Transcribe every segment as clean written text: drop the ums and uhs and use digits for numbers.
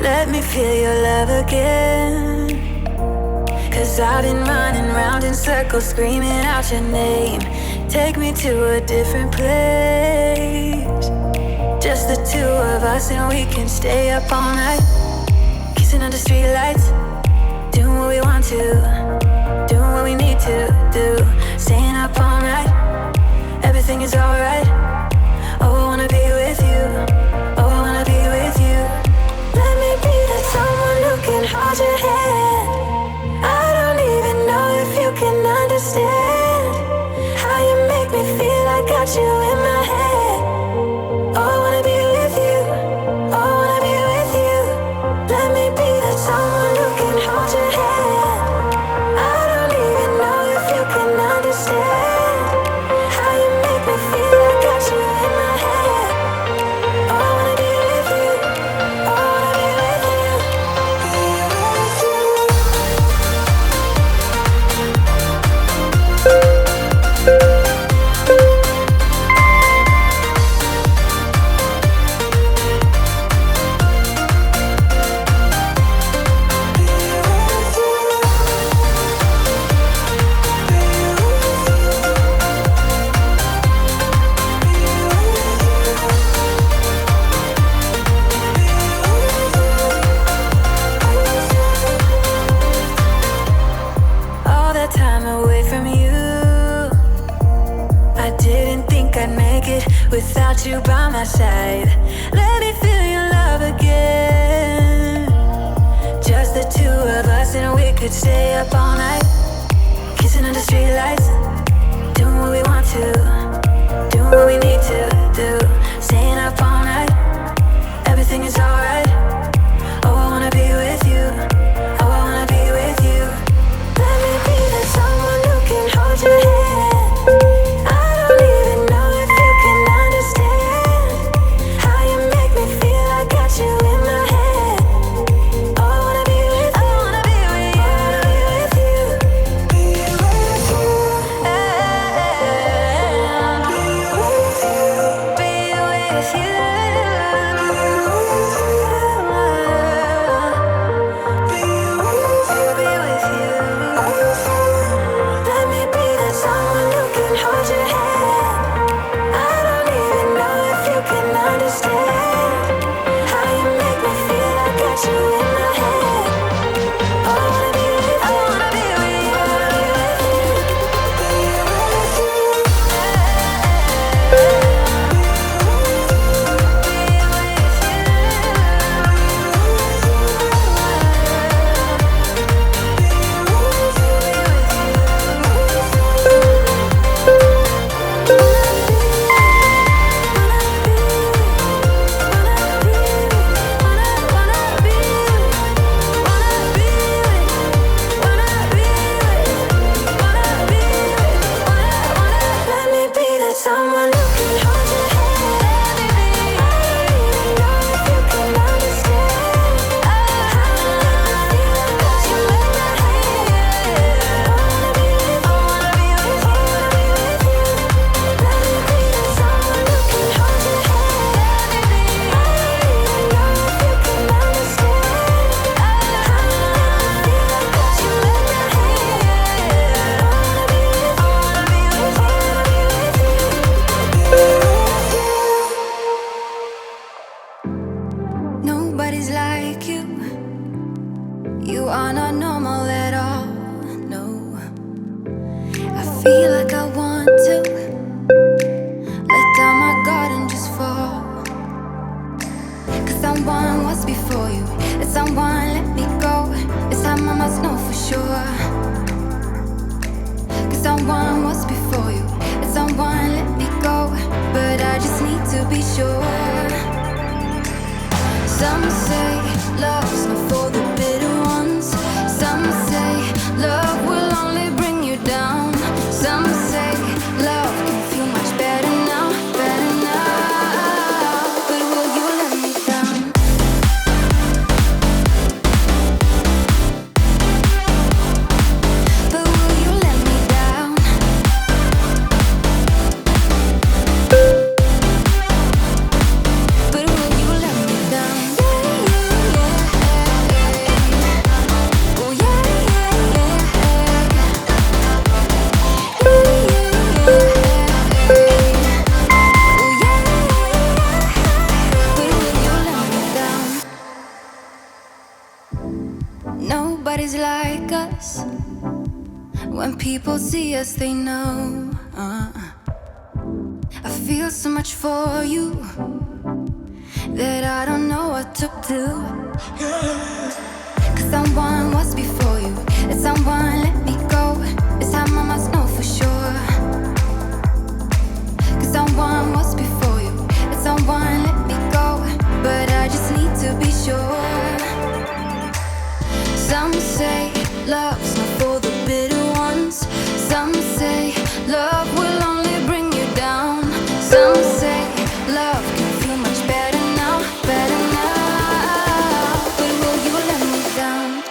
Let me feel your love again. 'Cause I've been running round in circles, screaming out your name. Take me to a different place. Just the two of us and we can stay up all night, kissing under streetlights, doing what we want to, doing what we need to do. Staying up all night, everything is alright. Oh, I wanna be with you. Oh, I wanna be with you. Let me be the someone who can hold your hand. I don't even know if you can understand how you make me feel. I got you in my head. Oh, I wanna be with you. Oh, I wanna be with you. Let me be the someone who can hold your hand. I don't even know if you can understand how you make me feel. I got you in my head. Oh, I wanna be with you. Oh, I wanna be with you. Be with you. All that time away from you, I didn't think I'd make it without you by my side. Let me feel your love again. Just the two of us and we could stay up all night, kissing under streetlights, doing what we want to, doing what we need to do. Staying up all night, everything is alright. Oh, I wanna be with you. Oh, I wanna be with you. Let me be the someone who can hold your hand. I don't even know if you can understand how you make me feel. I got you in my head. Oh, I wanna be with you. I wanna be with you. I wanna be with you. Be with you. Be with you. Let me be that someone who can hold your hand. I don't even know if you can understand how you make me feel. I got you in my head. Oh, I wanna be with you. I wanna be with you. I wanna be with you. Be with you. Be with you. Let me be that someone who can hold your hand. I don't even know if you can understand how you make me feel. I got you in my head. I wanna be with you. I wanna be with you. Let me be that someone who can hold your hand. I don't even know if you can understand how you make me feel. I got you in my head. I wanna be with you. I wanna be with you. I wanna be with you. Nobody's like you. You are not normal at all. No, I feel like I want to let down my guard and just fall. 'Cause someone was before you, and someone let me go. It's time I must know for sure. 'Cause someone was before you, and someone let me go. But I just need to be sure. Some say love's not for the bitter ones. Some say love will only bring you down. Some say love can feel much better now, better now. But will you let me down? But will you let me down? But will you let me down? Yeah, yeah. nobody's like us. When people see us, they know. I feel so much for you that I don't know what to do. Cause someone was before you, and someone let me go. It's time I must know for sure. Cause someone was before you, and someone let me go. But I just need to be sure. Some say love's not for the bitter ones. Some say love will only bring you down. Some say love can feel much better now, better now. But will you let me down?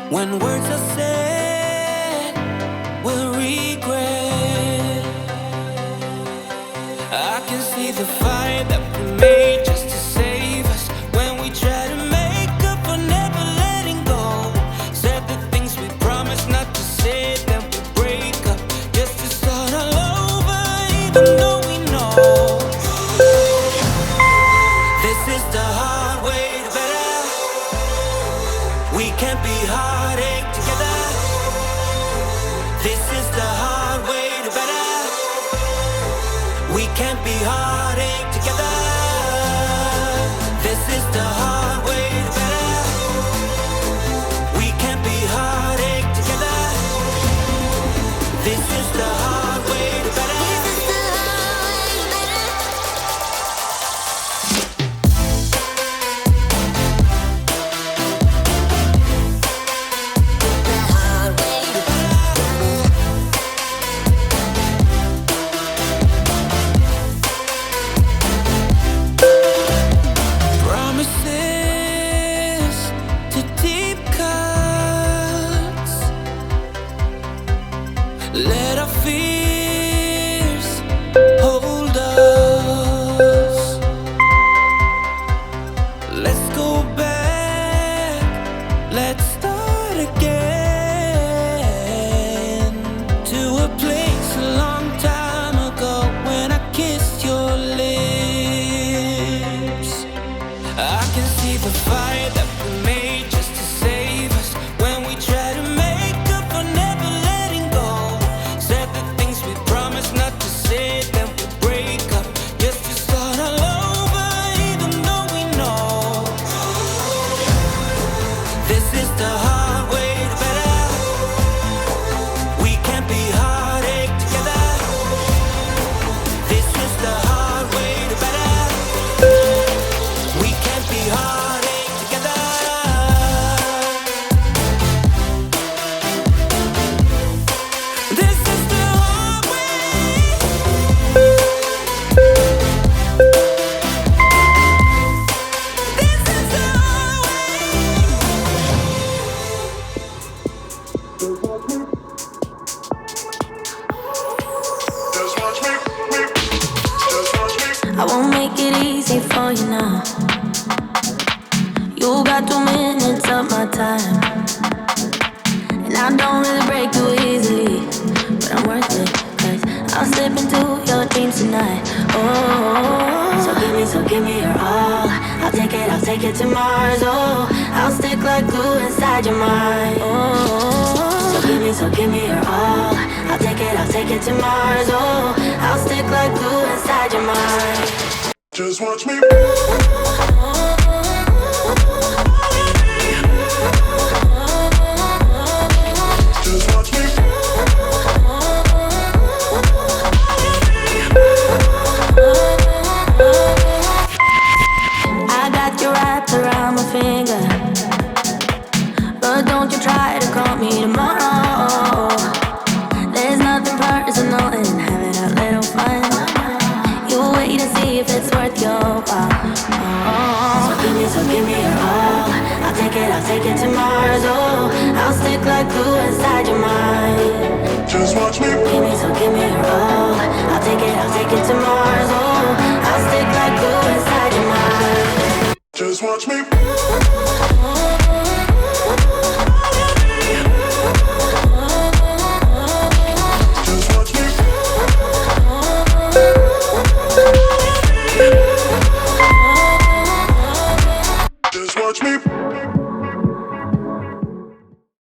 When words are said, we'll regret. I can see the fire that we made just to save us. When we try to make up for never letting go. Said the things we promised not to say, then we break up just to start all over, even though we know this is the hard way to better. We can't be heartache together. This is the hard way to better. We can't be heartache together. This is the hard way to better. We can't be heartache together. This is the hard way to better. Let our fears hold us. Let's go back, let's start again. To a place a long time ago when I kissed your lips. I can see the fire that we made just to save us. When we try to make up for never letting go. Said the things we promised not to say, then we break up just to start all over, even though we know this is the hard way to better. We can't be heartache together. This is the hard way to better. We can't be heartache together. This is the hard way. This is the hard I won't make it easy for you now. You got 2 minutes of my time, and I don't really break too easily, but I'm worth it, 'cause I'll slip into your dreams tonight. Oh, so give me your all. I'll take it to Mars. Oh, I'll stick like glue inside your mind. Oh, so give me your all. I'll take it to Mars. Oh, I'll stick like glue inside your mind. Just watch me. Just watch me. I got you wrapped around my finger, but don't you try to call me tomorrow. There's nothing personal in having a little fun. You wait and see if it's worth your while. Oh, so give me your all. I'll take it to Mars. Oh, I'll stick like glue inside your mind. Just watch me. Give me your all. I'll take it to Mars. Oh, I'll stick like glue inside your mind. Just watch me.